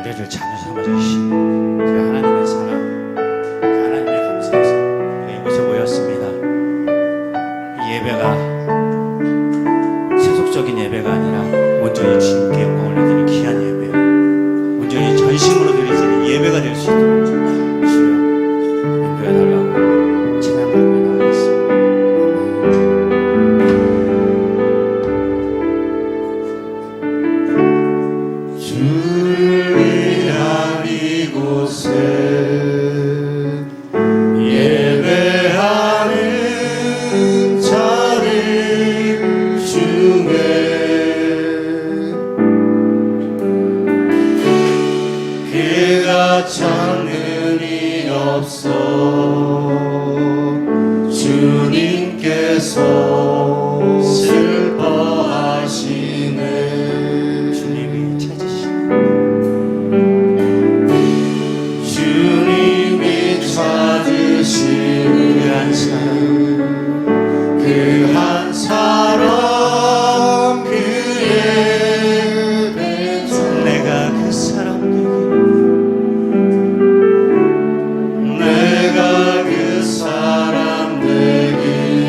우리를 자녀 삼아주신 그 하나님의 사랑, 그 하나님의 감사에서 우리가 이곳에 모였습니다. 이 예배가 세속적인 예배가 아니라 온전히 주님께 영광을 드리는 귀한 예배, 온전히 전심으로 드리는 예배가 될 수 있도록 주여 인도해 달라고 찬양하며 나가겠습니다. 주를 위한 이곳에 예배하는 자리 중에 그가 찾는 이 없어 주님께서 슬퍼하시네. 주님이 찾으시는 주님이 찾으시는 그 한 사람 그의 배전 내가 그 사람 되길 내가 그 사람 되길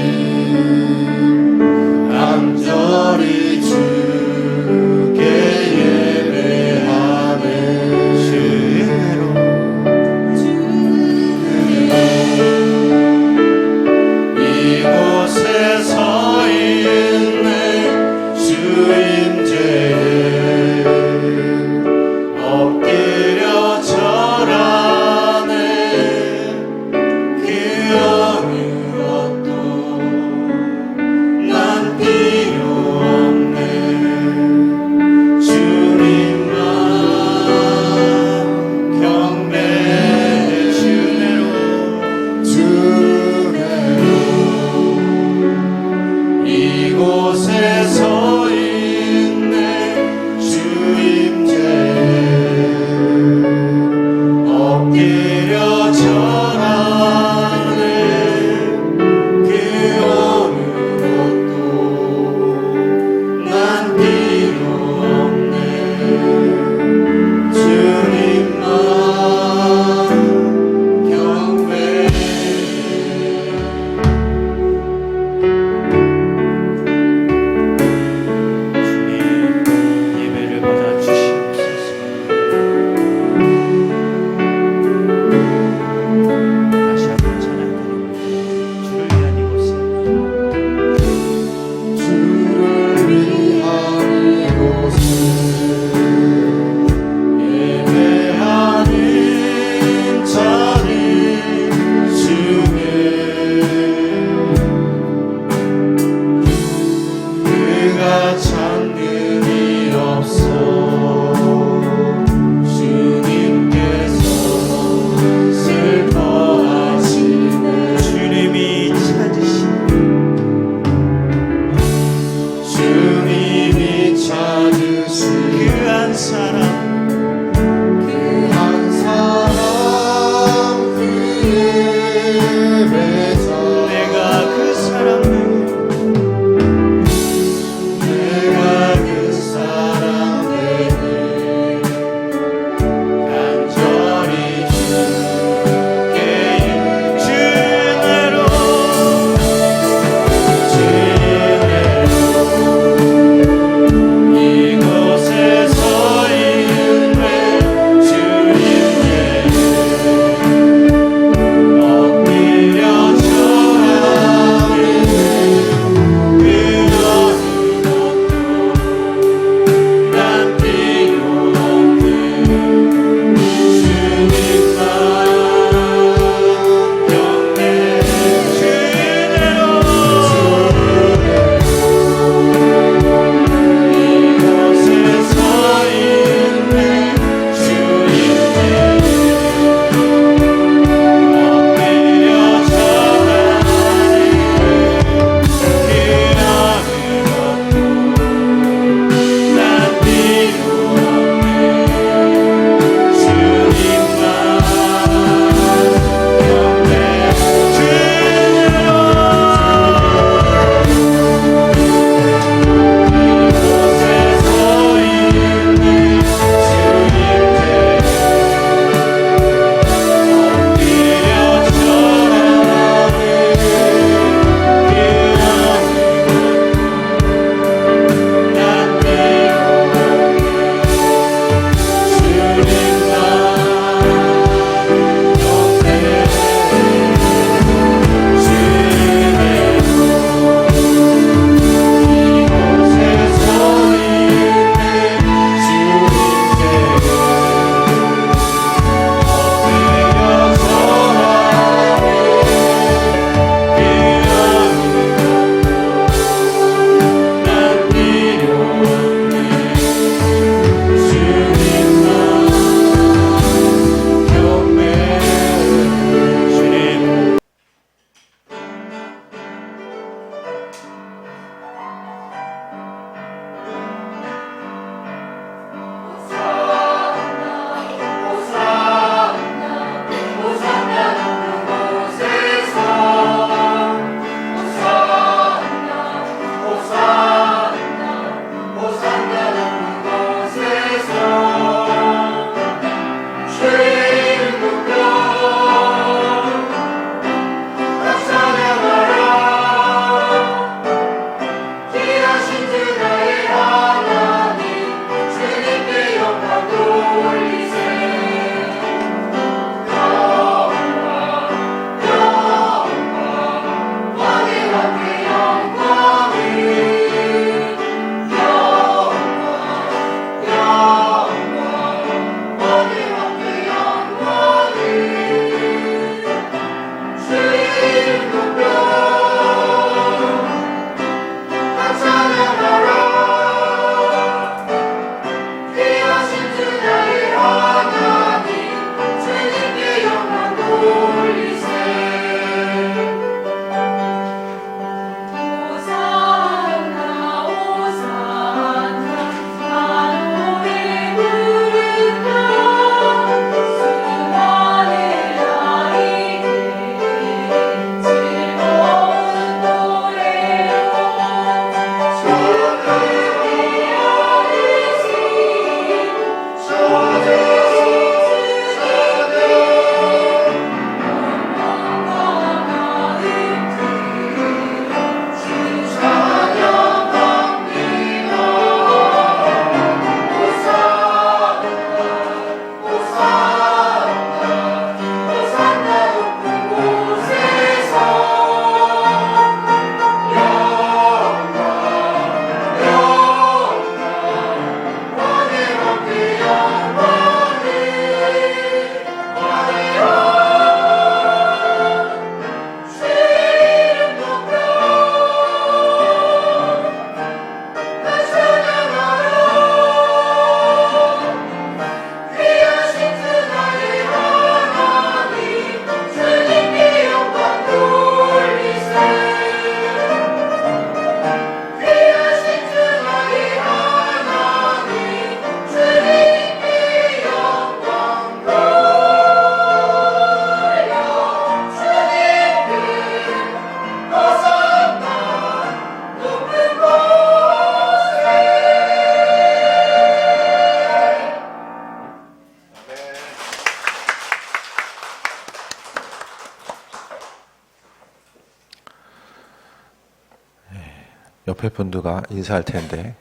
옆에 분들과 인사할 텐데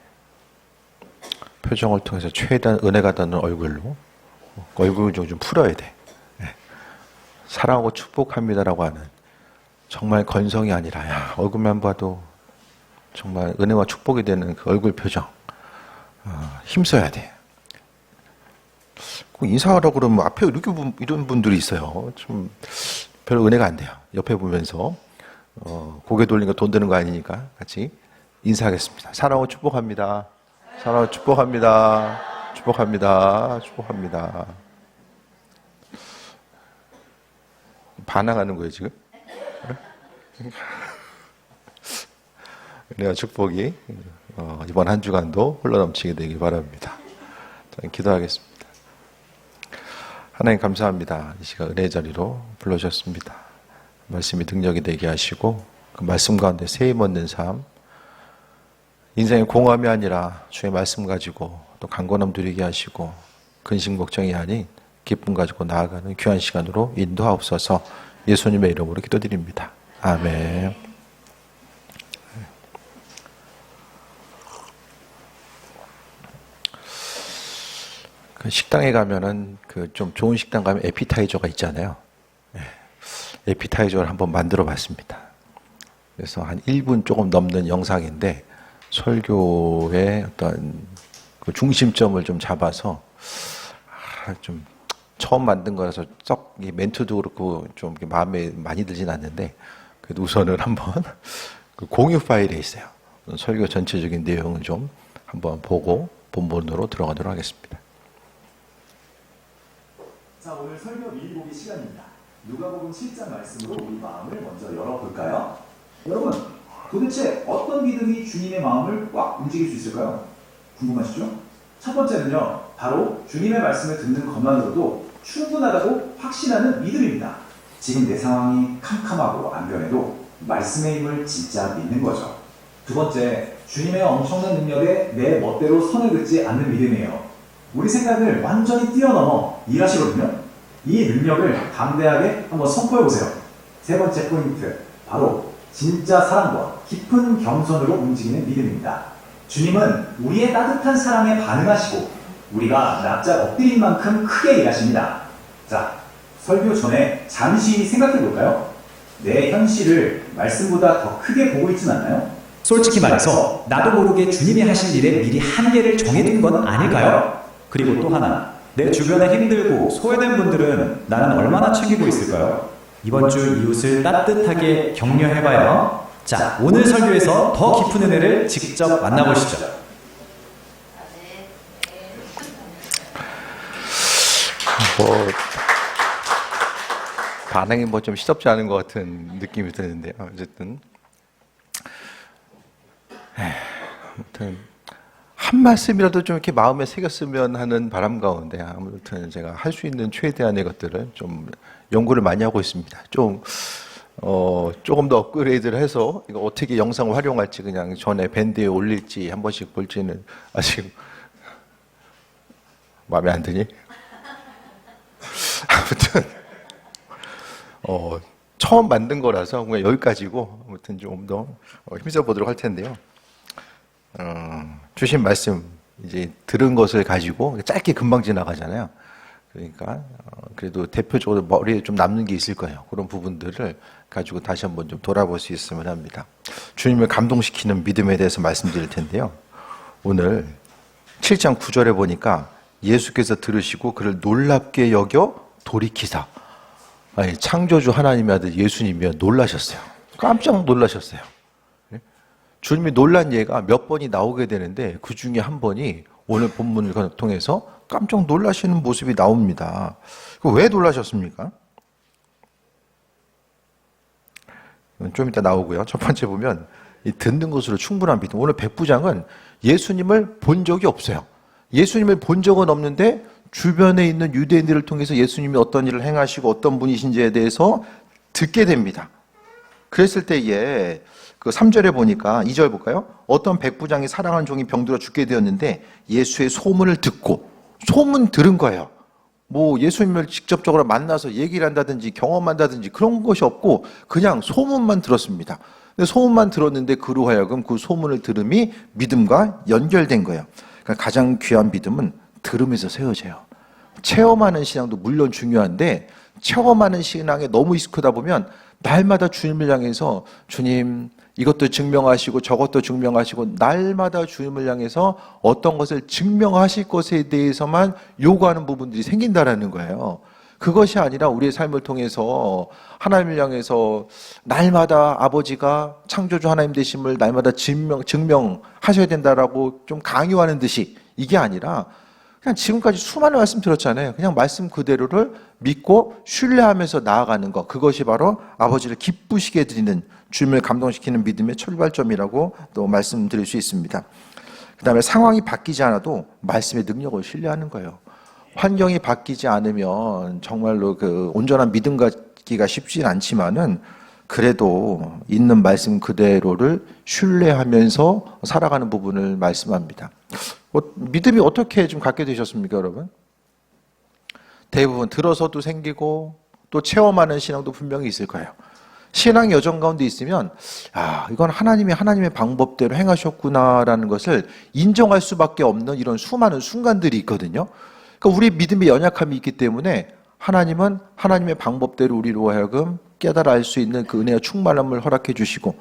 표정을 통해서 최대한 은혜가 닿는 얼굴로 얼굴을 좀 풀어야 돼. 사랑하고 축복합니다라고 하는 정말 건성이 아니라 야, 얼굴만 봐도 정말 은혜와 축복이 되는 그 얼굴 표정 힘써야 돼. 꼭 인사하라고 그러면 앞에 이렇게 이런 분들이 있어요. 좀 별로 은혜가 안 돼요. 옆에 보면서 고개 돌리니까 돈 드는 거 아니니까 같이 인사하겠습니다. 사랑하고 축복합니다. 사랑하고 축복합니다. 축복합니다. 축복합니다. 반항하는 거예요 지금? 은혜와 축복이 이번 한 주간도 흘러넘치게 되길 바랍니다. 저는 기도하겠습니다. 하나님 감사합니다. 이 시간 은혜의 자리로 불러주셨습니다. 말씀이 능력이 되게 하시고 그 말씀 가운데 세임 얻는 삶, 인생의 공허함이 아니라 주의 말씀 가지고 또 강건함 누리게 하시고 근심 걱정이 아닌 기쁨 가지고 나아가는 귀한 시간으로 인도하옵소서. 예수님의 이름으로 기도드립니다. 아멘. 그 식당에 가면은 그 좀 좋은 식당 가면 에피타이저가 있잖아요. 에피타이저를 한번 만들어 봤습니다. 그래서 한 1분 조금 넘는 영상인데 설교의 어떤 그 중심점을 좀 잡아서 좀 처음 만든 거라서 썩 멘트도 그렇고 좀 마음에 많이 들진 않는데 그래도 우선은 한번 그 공유 파일에 있어요. 설교 전체적인 내용을 좀 한번 보고 본문으로 들어가도록 하겠습니다. 자, 오늘 설교 미리 보기 시간입니다. 누가복음 7장 말씀으로 우리 마음을 먼저 열어볼까요? 여러분, 도대체 어떤 믿음이 주님의 마음을 꽉 움직일 수 있을까요? 궁금하시죠? 첫 번째는요, 바로 주님의 말씀을 듣는 것만으로도 충분하다고 확신하는 믿음입니다. 지금 내 상황이 캄캄하고 안 변해도 말씀의 힘을 진짜 믿는 거죠. 두 번째, 주님의 엄청난 능력에 내 멋대로 선을 긋지 않는 믿음이에요. 우리 생각을 완전히 뛰어넘어 일하시거든요. 이 능력을 담대하게 한번 선포해보세요. 세 번째 포인트, 바로 진짜 사랑과 깊은 겸손으로 움직이는 믿음입니다. 주님은 우리의 따뜻한 사랑에 반응하시고 우리가 납작 엎드린 만큼 크게 일하십니다. 자, 설교 전에 잠시 생각해볼까요? 내 현실을 말씀보다 더 크게 보고 있진 않나요? 솔직히 말해서 나도 모르게 주님이 하실 일에 미리 한계를 정해둔 건 아닐까요? 그리고 또 하나, 내 주변에 힘들고 소외된 분들은 나는 얼마나 챙기고 있을까요? 이번 주 이웃을 따뜻하게 격려해봐요. 자, 오늘 설교에서 더 깊은 은혜를 직접 만나보시죠. 반응이 뭐 좀 시덥지 않은 것 같은 느낌이 드는데 어쨌든 아무튼 한 말씀이라도 좀 이렇게 마음에 새겼으면 하는 바람 가운데 아무튼 제가 할 수 있는 최대한의 것들을 좀 연구를 많이 하고 있습니다. 좀 조금 더 업그레이드를 해서 이거 어떻게 영상을 활용할지 그냥 전에 밴드에 올릴지 한 번씩 볼지는 아직 마음에 안 드니? 아무튼 처음 만든 거라서 그냥 여기까지고 아무튼 좀 더 힘써 보도록 할 텐데요. 주신 말씀 이제 들은 것을 가지고 짧게 금방 지나가잖아요. 그러니까 그래도 대표적으로 머리에 좀 남는 게 있을 거예요. 그런 부분들을 가지고 다시 한번 좀 돌아볼 수 있으면 합니다. 주님을 감동시키는 믿음에 대해서 말씀드릴 텐데요. 오늘 7장 9절에 보니까 예수께서 들으시고 그를 놀랍게 여겨 돌이키사. 아니, 창조주 하나님의 아들 예수님이요 놀라셨어요. 깜짝 놀라셨어요. 주님이 놀란 예가 몇 번이 나오게 되는데 그 중에 한 번이 오늘 본문을 통해서 깜짝 놀라시는 모습이 나옵니다. 왜 놀라셨습니까? 좀 이따 나오고요. 첫 번째 보면 이 듣는 것으로 충분한 믿음. 오늘 백부장은 예수님을 본 적이 없어요. 예수님을 본 적은 없는데 주변에 있는 유대인들을 통해서 예수님이 어떤 일을 행하시고 어떤 분이신지에 대해서 듣게 됩니다. 그랬을 때에 그 3절에 보니까 2절 볼까요? 어떤 백부장이 사랑하는 종이 병들어 죽게 되었는데 예수의 소문을 듣고 소문 들은 거예요. 뭐 예수님을 직접적으로 만나서 얘기를 한다든지 경험한다든지 그런 것이 없고 그냥 소문만 들었습니다. 근데 소문만 들었는데 그로 하여금 그 소문을 들음이 믿음과 연결된 거예요. 그러니까 가장 귀한 믿음은 들음에서 세워져요. 체험하는 신앙도 물론 중요한데 체험하는 신앙에 너무 익숙하다 보면 날마다 주님을 향해서 주님 이것도 증명하시고 저것도 증명하시고 날마다 주님을 향해서 어떤 것을 증명하실 것에 대해서만 요구하는 부분들이 생긴다라는 거예요. 그것이 아니라 우리의 삶을 통해서 하나님을 향해서 날마다 아버지가 창조주 하나님 되심을 날마다 증명하셔야 된다라고 좀 강요하는 듯이 이게 아니라 그냥 지금까지 수많은 말씀 들었잖아요. 그냥 말씀 그대로를 믿고 신뢰하면서 나아가는 것. 그것이 바로 아버지를 기쁘시게 드리는 주님을 감동시키는 믿음의 출발점이라고 또 말씀드릴 수 있습니다. 그 다음에 상황이 바뀌지 않아도 말씀의 능력을 신뢰하는 거예요. 환경이 바뀌지 않으면 정말로 그 온전한 믿음 갖기가 쉽진 않지만은 그래도 있는 말씀 그대로를 신뢰하면서 살아가는 부분을 말씀합니다. 믿음이 어떻게 좀 갖게 되셨습니까, 여러분? 대부분 들어서도 생기고 또 체험하는 신앙도 분명히 있을 거예요. 신앙 여정 가운데 있으면 이건 하나님이 하나님의 방법대로 행하셨구나라는 것을 인정할 수밖에 없는 이런 수많은 순간들이 있거든요. 그러니까 우리 믿음의 연약함이 있기 때문에 하나님은 하나님의 방법대로 우리로 하여금 깨달아 알 수 있는 그 은혜와 충만함을 허락해 주시고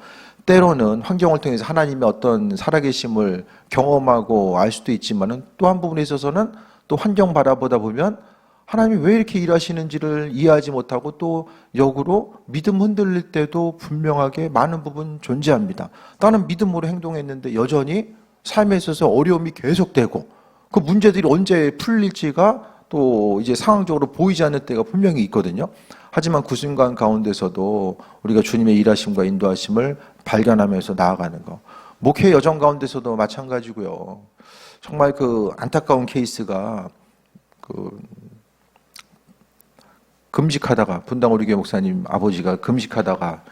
때로는 환경을 통해서 하나님의 어떤 살아계심을 경험하고 알 수도 있지만은 또 한 부분에 있어서는 또 환경 바라보다 보면 하나님이 왜 이렇게 일하시는지를 이해하지 못하고 또 역으로 믿음 흔들릴 때도 분명하게 많은 부분 존재합니다. 나는 믿음으로 행동했는데 여전히 삶에 있어서 어려움이 계속되고 그 문제들이 언제 풀릴지가 또 이제 상황적으로 보이지 않을 때가 분명히 있거든요. 하지만 그 순간 가운데서도 우리가 주님의 일하심과 인도하심을 발견하면서 나아가는 거. 목회 여정 가운데서도 마찬가지고요. 정말 그 안타까운 케이스가 금식하다가 분당 우리교회 목사님 아버지가 금식하다가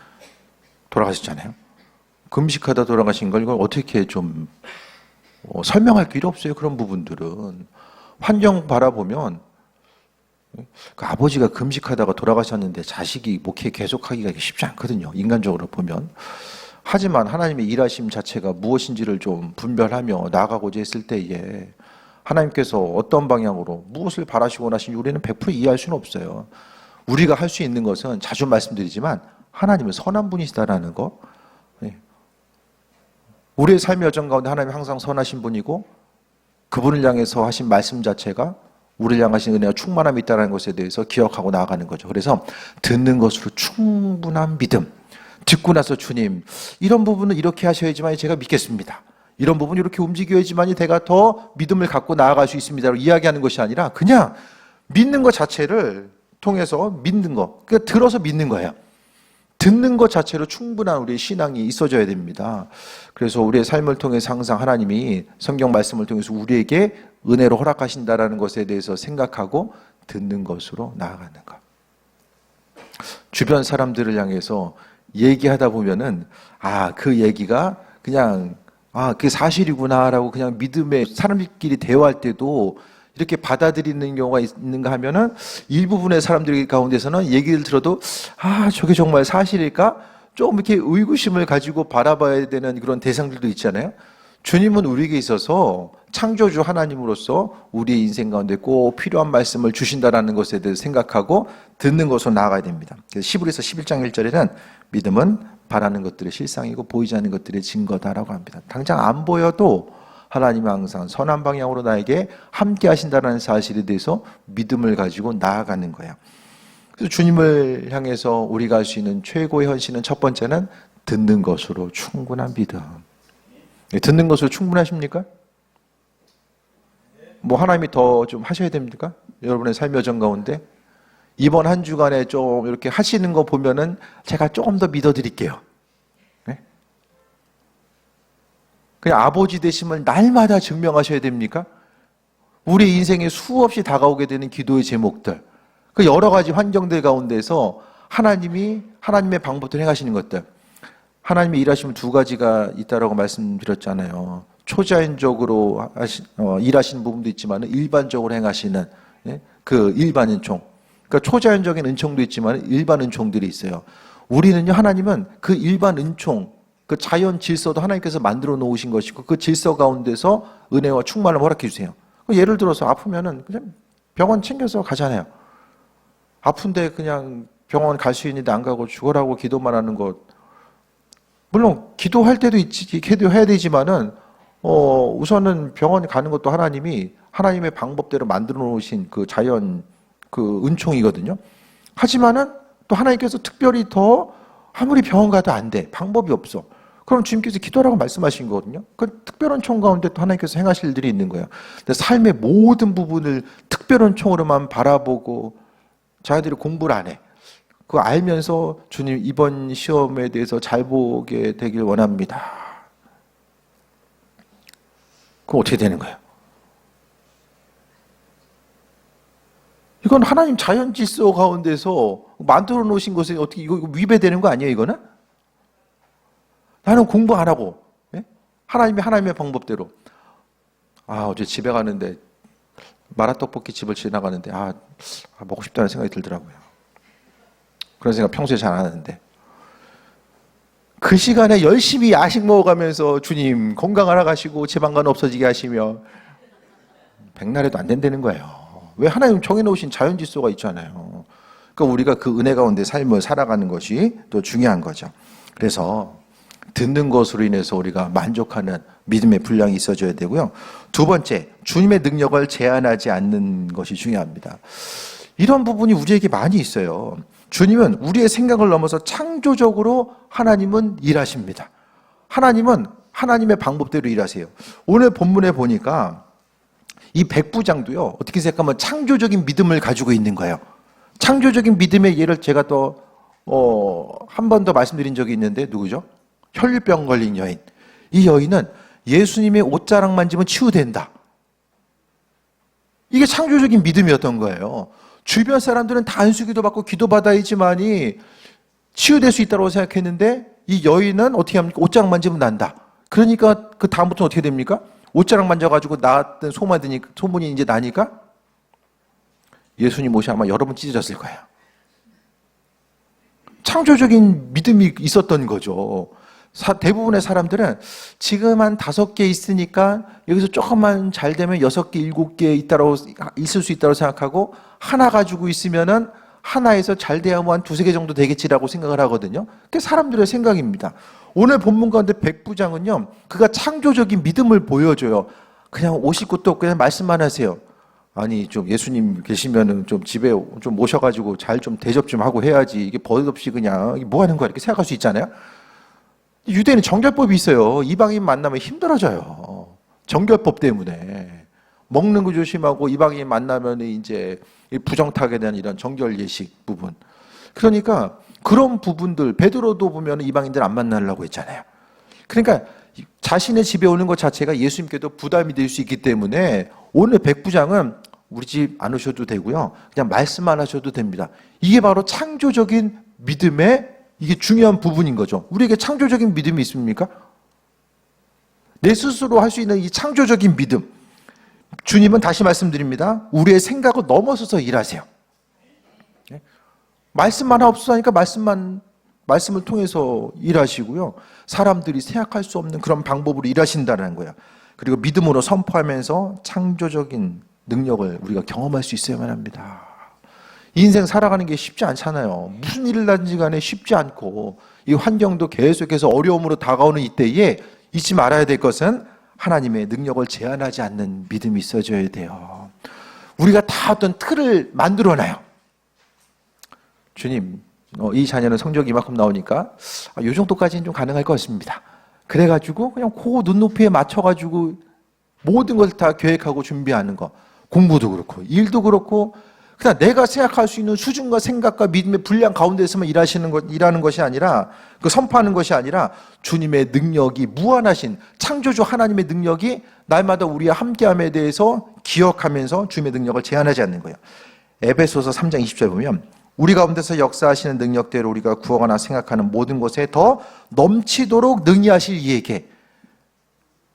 돌아가셨잖아요. 금식하다 돌아가신 걸 이걸 어떻게 좀 설명할 필요 없어요. 그런 부분들은 환경 바라보면 그 아버지가 금식하다가 돌아가셨는데 자식이 목회 계속하기가 쉽지 않거든요. 인간적으로 보면. 하지만 하나님의 일하심 자체가 무엇인지를 좀 분별하며 나아가고자 했을 때에 하나님께서 어떤 방향으로 무엇을 바라시고 원하시는지 우리는 100% 이해할 수는 없어요. 우리가 할 수 있는 것은 자주 말씀드리지만 하나님은 선한 분이시다라는 거. 우리의 삶의 여정 가운데 하나님이 항상 선하신 분이고 그분을 향해서 하신 말씀 자체가 우리를 향하신 은혜와 충만함이 있다는 것에 대해서 기억하고 나아가는 거죠. 그래서 듣는 것으로 충분한 믿음. 듣고 나서 주님 이런 부분은 이렇게 하셔야지만 제가 믿겠습니다. 이런 부분은 이렇게 움직여야지만 제가 더 믿음을 갖고 나아갈 수 있습니다. 이야기하는 것이 아니라 그냥 믿는 것 자체를 통해서 믿는 거. 그러니까 들어서 믿는 거예요. 듣는 것 자체로 충분한 우리의 신앙이 있어져야 됩니다. 그래서 우리의 삶을 통해서 항상 하나님이 성경 말씀을 통해서 우리에게 은혜로 허락하신다라는 것에 대해서 생각하고 듣는 것으로 나아가는 것. 주변 사람들을 향해서 얘기하다 보면은 그 얘기가 그냥 그게 사실이구나라고 그냥 믿음의 사람들끼리 대화할 때도 이렇게 받아들이는 경우가 있는가 하면은 일부분의 사람들 가운데서는 얘기를 들어도 저게 정말 사실일까? 좀 이렇게 의구심을 가지고 바라봐야 되는 그런 대상들도 있잖아요. 주님은 우리에게 있어서 창조주 하나님으로서 우리의 인생 가운데 꼭 필요한 말씀을 주신다라는 것에 대해서 생각하고 듣는 것으로 나아가야 됩니다. 그래서 시브리서 11장 1절에는 믿음은 바라는 것들의 실상이고 보이지 않는 것들의 증거다라고 합니다. 당장 안 보여도 하나님은 항상 선한 방향으로 나에게 함께 하신다는 사실에 대해서 믿음을 가지고 나아가는 거예요. 그래서 주님을 향해서 우리가 할 수 있는 최고의 헌신은 첫 번째는 듣는 것으로 충분한 믿음. 듣는 것으로 충분하십니까? 하나님이 더 좀 하셔야 됩니까? 여러분의 삶의 여정 가운데 이번 한 주간에 좀 이렇게 하시는 거 보면은 제가 조금 더 믿어드릴게요. 네? 그냥 아버지 되심을 날마다 증명하셔야 됩니까? 우리 인생에 수없이 다가오게 되는 기도의 제목들, 그 여러 가지 환경들 가운데서 하나님의 방법대로 행하시는 것들, 하나님의 일하시면 두 가지가 있다라고 말씀드렸잖아요. 초자연적으로 일하시는 부분도 있지만 일반적으로 행하시는 그 일반 은총. 그러니까 초자연적인 은총도 있지만 일반 은총들이 있어요. 우리는요, 하나님은 그 일반 은총, 그 자연 질서도 하나님께서 만들어 놓으신 것이고 그 질서 가운데서 은혜와 충만을 허락해 주세요. 예를 들어서 아프면은 그냥 병원 챙겨서 가잖아요. 아픈데 그냥 병원 갈 수 있는데 안 가고 죽으라고 기도만 하는 것, 물론 기도할 때도 있지, 기도해야 되지만은 우선은 병원 가는 것도 하나님이 하나님의 방법대로 만들어 놓으신 그 자연 그 은총이거든요. 하지만은 또 하나님께서 특별히 더 아무리 병원 가도 안 돼, 방법이 없어. 그럼 주님께서 기도하라고 말씀하신 거거든요. 그 특별한 총 가운데 또 하나님께서 행하실 일들이 있는 거예요. 근데 삶의 모든 부분을 특별한 총으로만 바라보고 자기들이 공부를 안 해. 그거 알면서 주님 이번 시험에 대해서 잘 보게 되길 원합니다. 그럼 어떻게 되는 거예요? 이건 하나님 자연 질서 가운데서 만들어 놓으신 것에 어떻게 이거 위배되는 거 아니에요, 이거는? 나는 공부 안 하고, 예? 하나님의 방법대로. 어제 집에 가는데, 마라떡볶이 집을 지나가는데, 먹고 싶다는 생각이 들더라고요. 그런 생각 평소에 잘 안 하는데. 그 시간에 열심히 야식 먹어가면서 주님 건강하라 가시고 지방간 없어지게 하시며, 백날에도 안 된다는 거예요. 왜 하나님 정해놓으신 자연 질서가 있잖아요. 그러니까 우리가 그 은혜 가운데 삶을 살아가는 것이 또 중요한 거죠. 그래서 듣는 것으로 인해서 우리가 만족하는 믿음의 분량이 있어져야 되고요. 두 번째, 주님의 능력을 제한하지 않는 것이 중요합니다. 이런 부분이 우리에게 많이 있어요. 주님은 우리의 생각을 넘어서 창조적으로 하나님은 일하십니다. 하나님은 하나님의 방법대로 일하세요. 오늘 본문에 보니까 이 백부장도요, 어떻게 생각하면 창조적인 믿음을 가지고 있는 거예요. 창조적인 믿음의 예를 제가 또 한 번 더 말씀드린 적이 있는데 누구죠? 혈류병 걸린 여인. 이 여인은 예수님의 옷자락 만지면 치유된다. 이게 창조적인 믿음이었던 거예요. 주변 사람들은 다 안수기도 받고 기도받아야지만이 치유될 수 있다고 생각했는데 이 여인은 어떻게 합니까? 옷자락 만지면 난다. 그러니까 그 다음부터는 어떻게 됩니까? 옷자락 만져가지고 나았던 소문이 이제 나니까 예수님 옷이 아마 여러 번 찢어졌을 거예요. 창조적인 믿음이 있었던 거죠. 대부분의 사람들은 지금 한 5개 있으니까 여기서 조금만 잘 되면 6개, 7개 있을 수 있다고 생각하고 하나 가지고 있으면은 하나에서 잘 돼야 뭐 한 2-3개 정도 되겠지라고 생각을 하거든요. 그게 사람들의 생각입니다. 오늘 본문 가운데 백부장은요, 그가 창조적인 믿음을 보여줘요. 그냥 오실 것도 없고 그냥 말씀만 하세요. 아니 좀 예수님 계시면은 좀 집에 좀 모셔가지고 잘 좀 대접 좀 하고 해야지. 이게 버릇없이 그냥 이게 뭐 하는 거야 이렇게 생각할 수 있잖아요. 유대인은 정결법이 있어요. 이방인 만나면 힘들어져요. 정결법 때문에. 먹는 거 조심하고 이방인 만나면 이제 부정타에 대한 이런 정결 예식 부분. 그러니까 그런 부분들, 베드로도 보면 이방인들 안 만나려고 했잖아요. 그러니까 자신의 집에 오는 것 자체가 예수님께도 부담이 될 수 있기 때문에 오늘 백부장은 우리 집 안 오셔도 되고요. 그냥 말씀만 하셔도 됩니다. 이게 바로 창조적인 믿음의 이게 중요한 부분인 거죠. 우리에게 창조적인 믿음이 있습니까? 내 스스로 할 수 있는 이 창조적인 믿음. 주님은 다시 말씀드립니다. 우리의 생각을 넘어서서 일하세요. 말씀만 없으니까 말씀을 통해서 일하시고요. 사람들이 생각할 수 없는 그런 방법으로 일하신다는 거예요. 그리고 믿음으로 선포하면서 창조적인 능력을 우리가 경험할 수 있어야만 합니다. 인생 살아가는 게 쉽지 않잖아요. 무슨 일을 하든지 간에 쉽지 않고 이 환경도 계속해서 어려움으로 다가오는 이때에 잊지 말아야 될 것은 하나님의 능력을 제한하지 않는 믿음이 있어져야 돼요. 우리가 다 어떤 틀을 만들어놔요. 주님, 이 자녀는 성적이 이만큼 나오니까 이 정도까지는 좀 가능할 것 같습니다. 그래가지고 그냥 그 눈높이에 맞춰가지고 모든 것을 다 계획하고 준비하는 거. 공부도 그렇고 일도 그렇고 그냥 내가 생각할 수 있는 수준과 생각과 믿음의 분량 가운데서만 일하는 것이 아니라 그 선포하는 것이 아니라 주님의 능력이 무한하신 창조주 하나님의 능력이 날마다 우리와 함께함에 대해서 기억하면서 주님의 능력을 제한하지 않는 거예요. 에베소서 3장 20절에 보면 우리 가운데서 역사하시는 능력대로 우리가 구하거나 생각하는 모든 것에 더 넘치도록 능히하실 이에게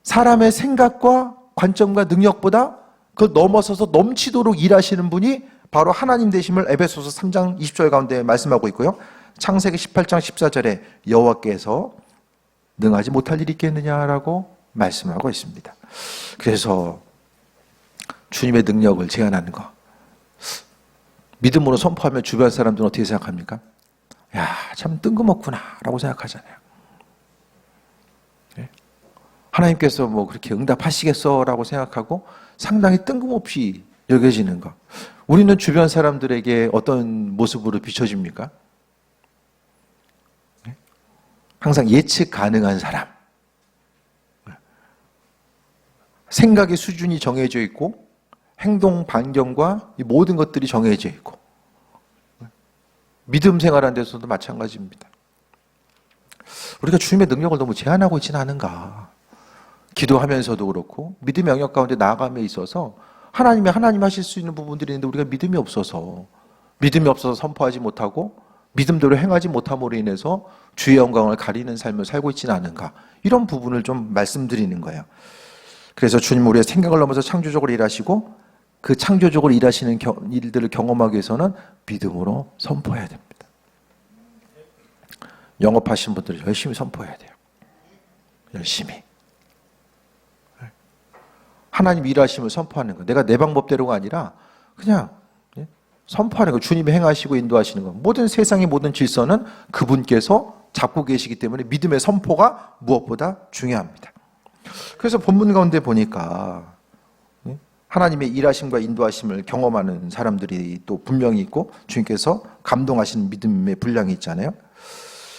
사람의 생각과 관점과 능력보다 그 넘어서서 넘치도록 일하시는 분이 바로 하나님 되심을 에베소서 3장 20절 가운데 말씀하고 있고요. 창세기 18장 14절에 여호와께서 능하지 못할 일이 있겠느냐라고 말씀하고 있습니다. 그래서 주님의 능력을 제안하는 거, 믿음으로 선포하면 주변 사람들은 어떻게 생각합니까? 야, 참 뜬금없구나 라고 생각하잖아요. 네? 하나님께서 뭐 그렇게 응답하시겠어 라고 생각하고 상당히 뜬금없이 여겨지는 것. 우리는 주변 사람들에게 어떤 모습으로 비춰집니까? 네? 항상 예측 가능한 사람. 생각의 수준이 정해져 있고 행동 반경과 이 모든 것들이 정해져 있고, 믿음 생활하는 데서도 마찬가지입니다. 우리가 주님의 능력을 너무 제한하고 있지는 않은가. 기도하면서도 그렇고 믿음의 영역 가운데 나아감에 있어서 하나님 하실 수 있는 부분들이 있는데 우리가 믿음이 없어서 선포하지 못하고 믿음대로 행하지 못함으로 인해서 주의 영광을 가리는 삶을 살고 있지는 않은가. 이런 부분을 좀 말씀드리는 거예요. 그래서 주님 우리의 생각을 넘어서 창조적으로 일하시고 그 창조적으로 일하시는 일들을 경험하기 위해서는 믿음으로 선포해야 됩니다. 영업하신 분들은 열심히 선포해야 돼요. 열심히. 하나님 일하심을 선포하는 거. 내가 내 방법대로가 아니라 그냥 선포하는 거. 주님이 행하시고 인도하시는 거. 모든 세상의 모든 질서는 그분께서 잡고 계시기 때문에 믿음의 선포가 무엇보다 중요합니다. 그래서 본문 가운데 보니까 하나님의 일하심과 인도하심을 경험하는 사람들이 또 분명히 있고 주님께서 감동하시는 믿음의 분량이 있잖아요.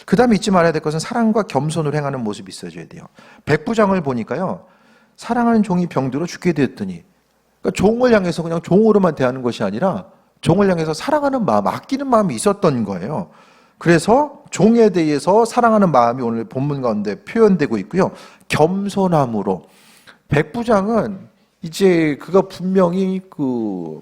그 다음에 잊지 말아야 될 것은 사랑과 겸손을 행하는 모습이 있어줘야 돼요. 백부장을 보니까요, 사랑하는 종이 병들어 죽게 되었더니, 그러니까 종을 향해서 그냥 종으로만 대하는 것이 아니라 종을 향해서 사랑하는 마음, 아끼는 마음이 있었던 거예요. 그래서 종에 대해서 사랑하는 마음이 오늘 본문 가운데 표현되고 있고요. 겸손함으로. 백부장은 이제 그가 분명히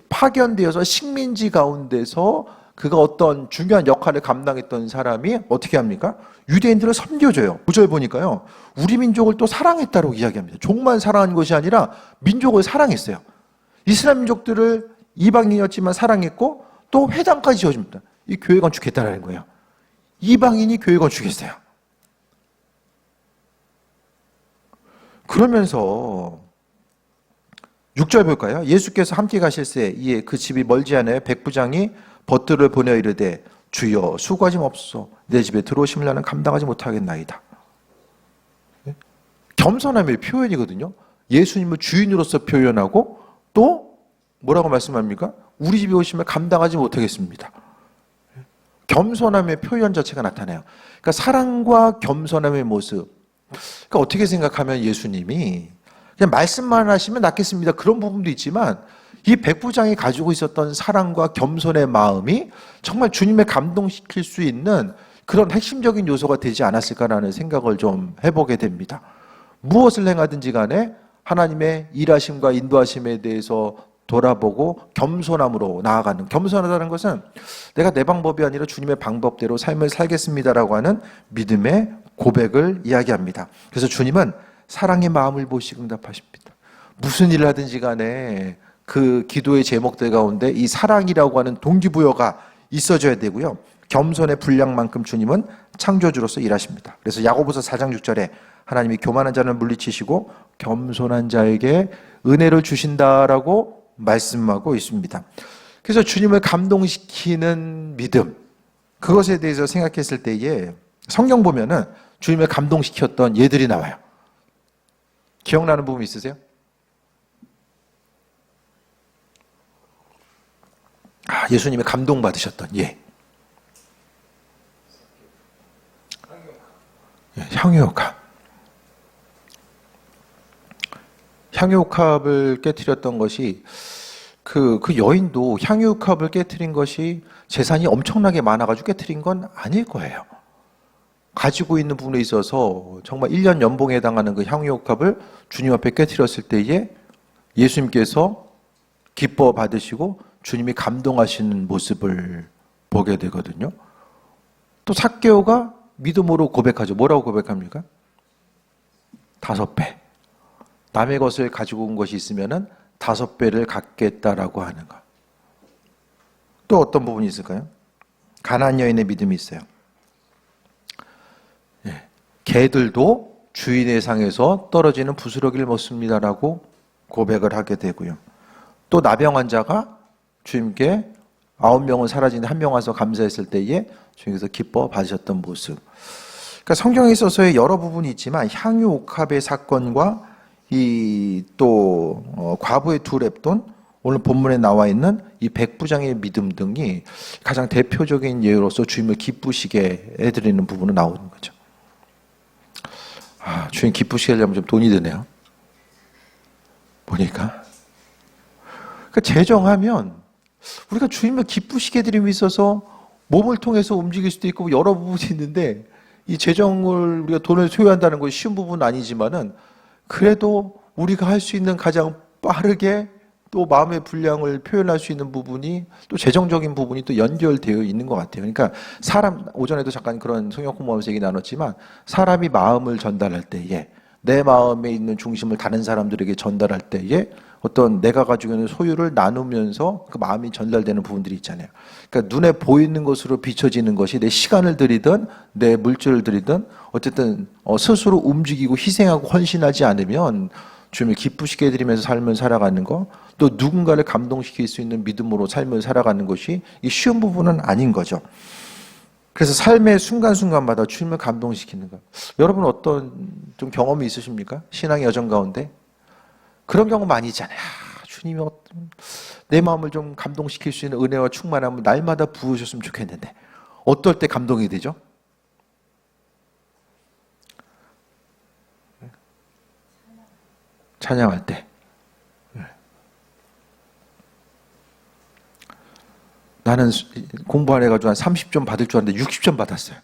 파견되어서 식민지 가운데서 그가 어떤 중요한 역할을 감당했던 사람이 어떻게 합니까? 유대인들을 섬겨줘요. 9절 보니까요, 우리 민족을 또 사랑했다고 이야기합니다. 종만 사랑한 것이 아니라 민족을 사랑했어요. 이스라엘 민족들을 이방인이었지만 사랑했고 또 회당까지 지어줍니다. 이 교회 건축했다는 거예요. 이방인이 교회 건축했어요. 그러면서 6절 볼까요? 예수께서 함께 가실 새 이에 그 집이 멀지 않아요. 백부장이 벗들을 보내어 이르되 주여 수고하지 맙소서 내 집에 들어오심을 나는 감당하지 못하겠나이다. 겸손함의 표현이거든요. 예수님을 주인으로서 표현하고 또 뭐라고 말씀합니까? 우리 집에 오시면 감당하지 못하겠습니다. 겸손함의 표현 자체가 나타나요. 그러니까 사랑과 겸손함의 모습. 그러니까 어떻게 생각하면 예수님이 그냥 말씀만 하시면 낫겠습니다. 그런 부분도 있지만 이 백부장이 가지고 있었던 사랑과 겸손의 마음이 정말 주님의 감동시킬 수 있는 그런 핵심적인 요소가 되지 않았을까라는 생각을 좀 해보게 됩니다. 무엇을 행하든지 간에 하나님의 일하심과 인도하심에 대해서 돌아보고 겸손함으로 나아가는, 겸손하다는 것은 내가 내 방법이 아니라 주님의 방법대로 삶을 살겠습니다라고 하는 믿음의 고백을 이야기합니다. 그래서 주님은 사랑의 마음을 보시고 응답하십니다. 무슨 일을 하든지 간에 그 기도의 제목들 가운데 이 사랑이라고 하는 동기부여가 있어져야 되고요. 겸손의 분량만큼 주님은 창조주로서 일하십니다. 그래서 야고보서 4장 6절에 하나님이 교만한 자는 물리치시고 겸손한 자에게 은혜를 주신다라고 말씀하고 있습니다. 그래서 주님을 감동시키는 믿음, 그것에 대해서 생각했을 때에 성경 보면은 주님을 감동시켰던 예들이 나와요. 기억나는 부분 있으세요? 예수님이 감동받으셨던 예. 향유옥합. 향유옥합을 깨트렸던 것이 그 여인도 향유옥합을 깨트린 것이 재산이 엄청나게 많아가지고 깨트린 건 아닐 거예요. 가지고 있는 부분에 있어서 정말 1년 연봉에 해당하는 그 향유옥합을 주님 앞에 깨트렸을 때에 예수님께서 기뻐 받으시고 주님이 감동하시는 모습을 보게 되거든요. 또 삭개오가 믿음으로 고백하죠. 뭐라고 고백합니까? 5배. 남의 것을 가지고 온 것이 있으면은 5배를 갖겠다라고 하는 것. 또 어떤 부분이 있을까요? 가나안 여인의 믿음이 있어요. 예. 개들도 주인의 상에서 떨어지는 부스러기를 먹습니다라고 고백을 하게 되고요. 또 나병 환자가 주님께 9명은 사라지는데 1명 와서 감사했을 때에 주님께서 기뻐 받으셨던 모습. 그러니까 성경에 있어서의 여러 부분이 있지만 향유 옥합의 사건과 이 또 과부의 두 렙돈, 오늘 본문에 나와 있는 이 백부장의 믿음 등이 가장 대표적인 예로서 주님을 기쁘시게 해드리는 부분은 나오는 거죠. 주님 기쁘시게 하려면 좀 돈이 드네요. 보니까. 그러니까 재정하면 우리가 주님을 기쁘시게 해드림에 있어서 몸을 통해서 움직일 수도 있고 여러 부분이 있는데 이 재정을 우리가 돈을 소유한다는 것이 쉬운 부분은 아니지만은 그래도 우리가 할 수 있는 가장 빠르게 또 마음의 분량을 표현할 수 있는 부분이 또 재정적인 부분이 또 연결되어 있는 것 같아요. 그러니까 사람, 오전에도 잠깐 그런 성경 공부하면서 얘기 나눴지만 사람이 마음을 전달할 때에 내 마음에 있는 중심을 다른 사람들에게 전달할 때에 어떤 내가 가지고 있는 소유를 나누면서 그 마음이 전달되는 부분들이 있잖아요. 그러니까 눈에 보이는 것으로 비춰지는 것이 내 시간을 들이든 내 물질을 들이든 어쨌든 스스로 움직이고 희생하고 헌신하지 않으면 주님을 기쁘시게 해드리면서 삶을 살아가는 거, 또 누군가를 감동시킬 수 있는 믿음으로 삶을 살아가는 것이 쉬운 부분은 아닌 거죠. 그래서 삶의 순간순간마다 주님을 감동시키는 것. 여러분 어떤 좀 경험이 있으십니까? 신앙의 여정 가운데? 그런 경우 많이 있잖아요. 주님이 어떤 내 마음을 좀 감동시킬 수 있는 은혜와 충만함을 날마다 부으셨으면 좋겠는데 어떨 때 감동이 되죠? 찬양할 때. 나는 공부 안 해가지고 한 30점 받을 줄 알았는데 60점 받았어요.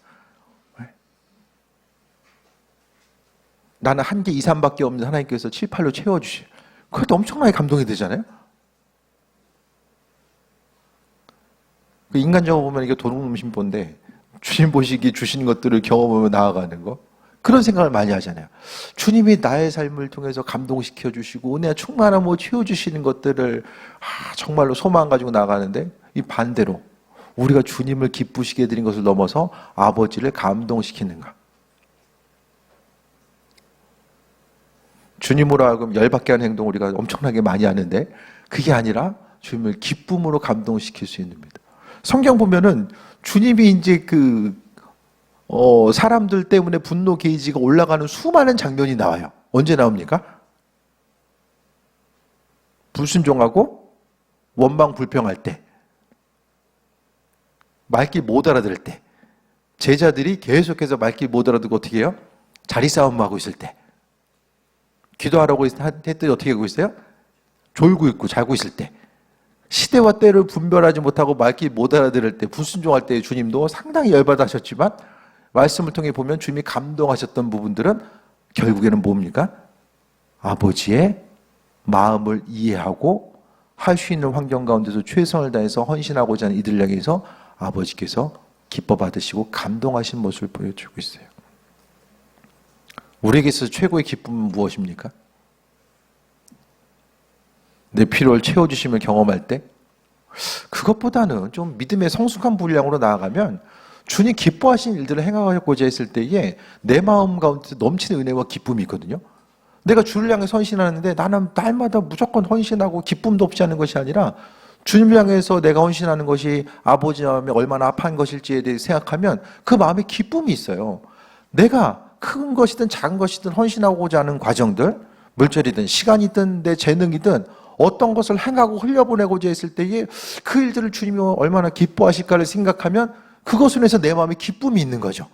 나는 한 개 2, 3밖에 없는 하나님께서 7, 8로 채워주시. 그것도 엄청나게 감동이 되잖아요. 인간적으로 보면 이게 도둑놈심보인데 주님 보시기에 주신 것들을 경험하며 나아가는 거. 그런 생각을 많이 하잖아요. 주님이 나의 삶을 통해서 감동시켜 주시고 은혜와 충만함으로 채워주시는 것들을 정말로 소망 가지고 나가는데 이 반대로 우리가 주님을 기쁘시게 해드린 것을 넘어서 아버지를 감동시키는가. 주님으로 하여금 열받게 하는 행동을 우리가 엄청나게 많이 하는데 그게 아니라 주님을 기쁨으로 감동시킬 수 있는 겁니다. 성경 보면은 주님이 이제 사람들 때문에 분노 게이지가 올라가는 수많은 장면이 나와요. 언제 나옵니까? 불순종하고 원망 불평할 때, 말귀 못 알아들을 때, 제자들이 계속해서 말귀 못 알아듣고 어떻게 해요? 자리 싸움하고 있을 때, 기도하라고 했더니 어떻게 하고 있어요? 졸고 있고 자고 있을 때, 시대와 때를 분별하지 못하고 말귀 못 알아들을 때, 불순종할 때 주님도 상당히 열받으셨지만 말씀을 통해 보면 주님이 감동하셨던 부분들은 결국에는 뭡니까? 아버지의 마음을 이해하고 할 수 있는 환경 가운데서 최선을 다해서 헌신하고자 하는 이들을 향해서 아버지께서 기뻐 받으시고 감동하신 모습을 보여주고 있어요. 우리에게 있어서 최고의 기쁨은 무엇입니까? 내 필요를 채워주심을 경험할 때? 그것보다는 좀 믿음의 성숙한 분량으로 나아가면 주님 기뻐하신 일들을 행하고자 했을 때에 내 마음 가운데 넘치는 은혜와 기쁨이 있거든요. 내가 주를 향해 헌신하는데 나는 날마다 무조건 헌신하고 기쁨도 없이 하는 것이 아니라 주님을 향해서 내가 헌신하는 것이 아버지 마음에 얼마나 아파한 것일지에 대해 생각하면 그 마음에 기쁨이 있어요. 내가 큰 것이든 작은 것이든 헌신하고자 하는 과정들, 물질이든 시간이든 내 재능이든 어떤 것을 행하고 흘려보내고자 했을 때에 그 일들을 주님이 얼마나 기뻐하실까를 생각하면 그것을 위해서 내 마음에 기쁨이 있는 거죠.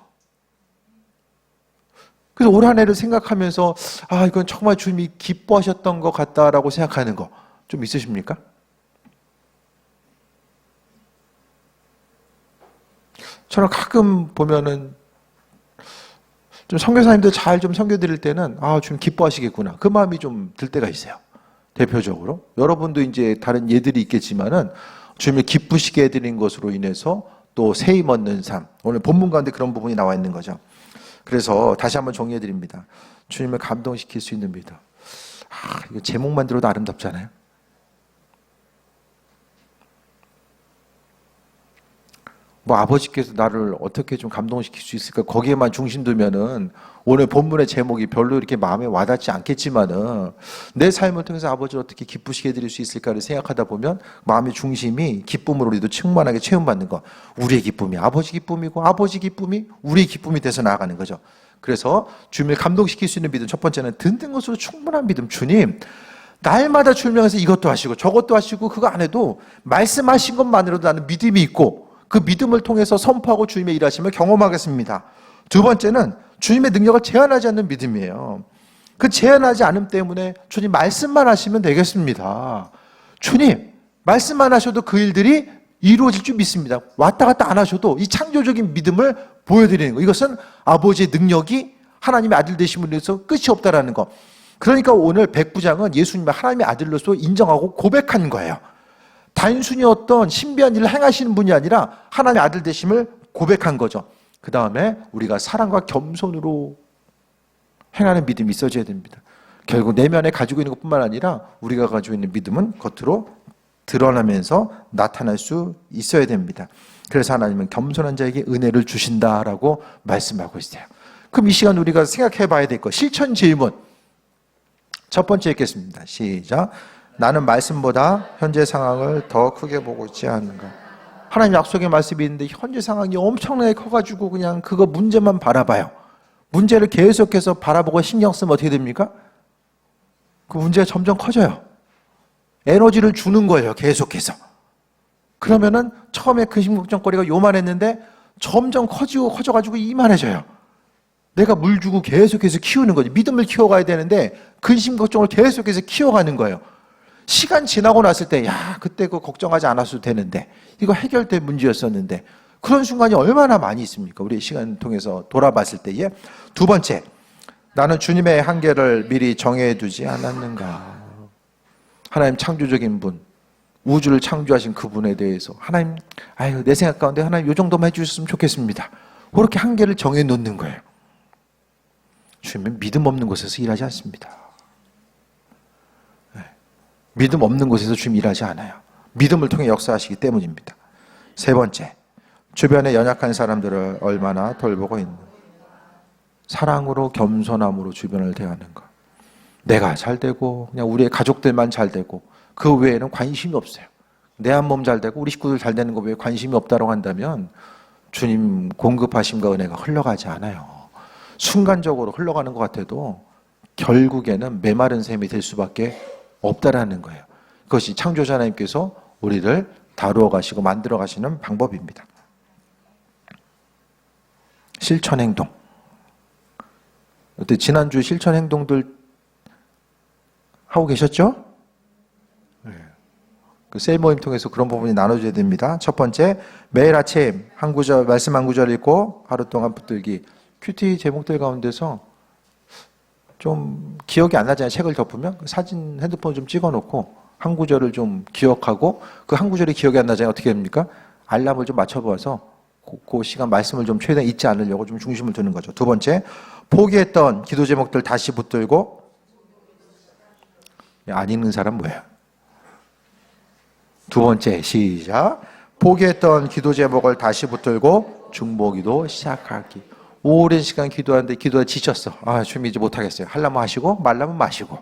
그래서 올 한 해를 생각하면서 이건 정말 주님이 기뻐하셨던 것 같다라고 생각하는 거 좀 있으십니까? 저는 가끔 보면은 좀 선교사님들 잘 좀 선교드릴 때는 주님 기뻐하시겠구나 그 마음이 좀 들 때가 있어요. 대표적으로 여러분도 이제 다른 예들이 있겠지만은 주님을 기쁘시게 해드린 것으로 인해서 또 세임 얻는 삶. 오늘 본문 가운데 그런 부분이 나와 있는 거죠. 그래서 다시 한번 정리해 드립니다. 주님을 감동시킬 수 있는 믿음. 이거 제목만 들어도 뭐 아버지께서 나를 어떻게 좀 감동시킬 수 있을까? 거기에만 중심 두면은 오늘 본문의 제목이 별로 이렇게 마음에 와닿지 않겠지만은 내 삶을 통해서 아버지를 어떻게 기쁘시게 해드릴 수 있을까를 생각하다 보면 마음의 중심이 기쁨으로 우리도 충만하게 체험받는 거. 우리의 기쁨이 아버지 기쁨이고 아버지 기쁨이 우리의 기쁨이 돼서 나아가는 거죠. 그래서 주님을 감동시킬 수 있는 믿음, 첫 번째는 듣는 것으로 충분한 믿음. 주님, 날마다 주님에서 이것도 하시고 저것도 하시고 그거 안 해도 말씀하신 것만으로도 나는 믿음이 있고 그 믿음을 통해서 선포하고 주님의 일하심을 경험하겠습니다. 두 번째는 주님의 능력을 제한하지 않는 믿음이에요. 그 제한하지 않음 때문에 주님 말씀만 하시면 되겠습니다. 주님 말씀만 하셔도 그 일들이 이루어질 줄 믿습니다. 왔다 갔다 안 하셔도 이 창조적인 믿음을 보여드리는 거. 이것은 아버지의 능력이 하나님의 아들 되심으로 인해서 끝이 없다라는 거. 그러니까 오늘 백부장은 예수님을 하나님의 아들로서 인정하고 고백한 거예요. 단순히 어떤 신비한 일을 행하시는 분이 아니라 하나님의 아들 되심을 고백한 거죠. 그 다음에 우리가 사랑과 겸손으로 행하는 믿음이 있어져야 됩니다. 결국 내면에 가지고 있는 것뿐만 아니라 우리가 가지고 있는 믿음은 겉으로 드러나면서 나타날 수 있어야 됩니다. 그래서 하나님은 겸손한 자에게 은혜를 주신다라고 말씀하고 있어요. 그럼 이 시간 우리가 생각해 봐야 될 것, 실천 질문. 첫 번째 읽겠습니다. 시작. 나는 말씀보다 현재 상황을 더 크게 보고 있지 않는가. 하나님 약속의 말씀이 있는데 현재 상황이 엄청나게 커가지고 그냥 그거 문제만 바라봐요. 문제를 계속해서 바라보고 신경 쓰면 어떻게 됩니까? 그 문제가 점점 커져요. 에너지를 주는 거예요. 계속해서. 그러면은 처음에 근심 걱정거리가 요만했는데 점점 커져가지고 이만해져요. 내가 물 주고 계속해서 키우는 거지. 믿음을 키워가야 되는데 근심 걱정을 계속해서 키워가는 거예요. 시간 지나고 났을 때, 야, 그때 그거 걱정하지 않았어도 되는데, 이거 해결될 문제였었는데, 그런 순간이 얼마나 많이 있습니까? 우리 시간 통해서 돌아봤을 때에. 두 번째, 나는 주님의 한계를 미리 정해두지 않았는가. 하나님 창조적인 분, 우주를 창조하신 그분에 대해서 하나님, 아유, 내 생각 가운데 하나님 요 정도만 해주셨으면 좋겠습니다. 그렇게 한계를 정해놓는 거예요. 주님은 믿음 없는 곳에서 일하지 않습니다. 믿음 없는 곳에서 주님 일하지 않아요. 믿음을 통해 역사하시기 때문입니다. 세 번째, 주변의 연약한 사람들을 얼마나 돌보고 있는, 사랑으로 겸손함으로 주변을 대하는가. 내가 잘 되고 그냥 우리의 가족들만 잘 되고 그 외에는 관심이 없어요. 내 한 몸 잘 되고 우리 식구들 잘 되는 거 외에 관심이 없다고 한다면 주님 공급하심과 은혜가 흘러가지 않아요. 순간적으로 흘러가는 것 같아도 결국에는 메마른 셈이 될 수밖에 없다라는 거예요. 그것이 창조자 하나님께서 우리를 다루어 가시고 만들어 가시는 방법입니다. 실천 행동. 어때? 지난주 실천 행동들 하고 계셨죠? 네. 그 셀 모임 통해서 그런 부분이 나눠줘야 됩니다. 첫 번째, 매일 아침 한 구절, 말씀 한 구절 읽고 하루 동안 붙들기. 큐티 제목들 가운데서 좀 기억이 안 나잖아요. 책을 덮으면 사진 핸드폰 좀 찍어놓고 한 구절을 좀 기억하고 그 한 구절이 기억이 안 나잖아요. 어떻게 됩니까? 알람을 좀 맞춰봐서 그 시간 말씀을 좀 최대한 잊지 않으려고 좀 중심을 두는 거죠. 두 번째, 포기했던 기도 제목들 다시 붙들고. 안 읽는 사람 뭐예요? 두 번째, 시작. 포기했던 기도 제목을 다시 붙들고 중보기도 시작하기. 오랜 시간 기도하는데 기도가 지쳤어. 아, 주님 이제 못하겠어요. 하려면 하시고 말라면 마시고.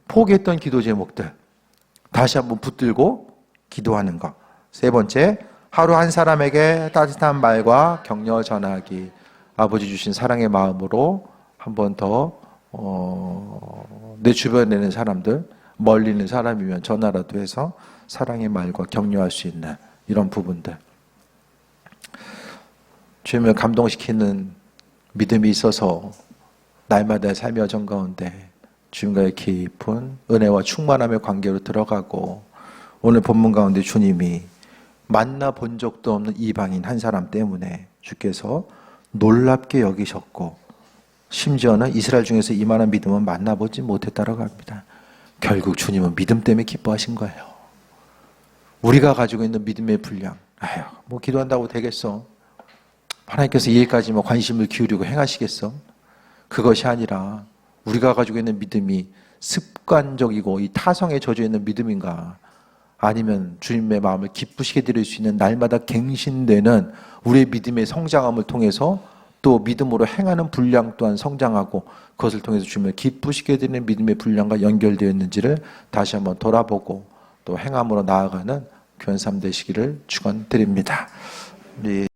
포기했던 기도 제목들 다시 한번 붙들고 기도하는 것. 세 번째, 하루 한 사람에게 따뜻한 말과 격려 전하기. 아버지 주신 사랑의 마음으로 한 번 더 내 주변에 있는 사람들, 멀리 있는 사람이면 전화라도 해서 사랑의 말과 격려할 수 있는 이런 부분들. 주님을 감동시키는 믿음이 있어서 날마다 삶의 여정 가운데 주님과의 깊은 은혜와 충만함의 관계로 들어가고, 오늘 본문 가운데 주님이 만나본 적도 없는 이방인 한 사람 때문에 주께서 놀랍게 여기셨고, 심지어는 이스라엘 중에서 이만한 믿음은 만나보지 못했다라고 합니다. 결국 주님은 믿음 때문에 기뻐하신 거예요. 우리가 가지고 있는 믿음의 분량, 아휴, 뭐 기도한다고 되겠어. 하나님께서 이 일까지 뭐 관심을 기울이고 행하시겠어? 그것이 아니라 우리가 가지고 있는 믿음이 습관적이고 이 타성에 젖어 있는 믿음인가, 아니면 주님의 마음을 기쁘시게 드릴 수 있는 날마다 갱신되는 우리의 믿음의 성장함을 통해서 또 믿음으로 행하는 분량 또한 성장하고 그것을 통해서 주님을 기쁘시게 드리는 믿음의 분량과 연결되어 있는지를 다시 한번 돌아보고 또 행함으로 나아가는 교회 삶 되시기를 축원드립니다. 우리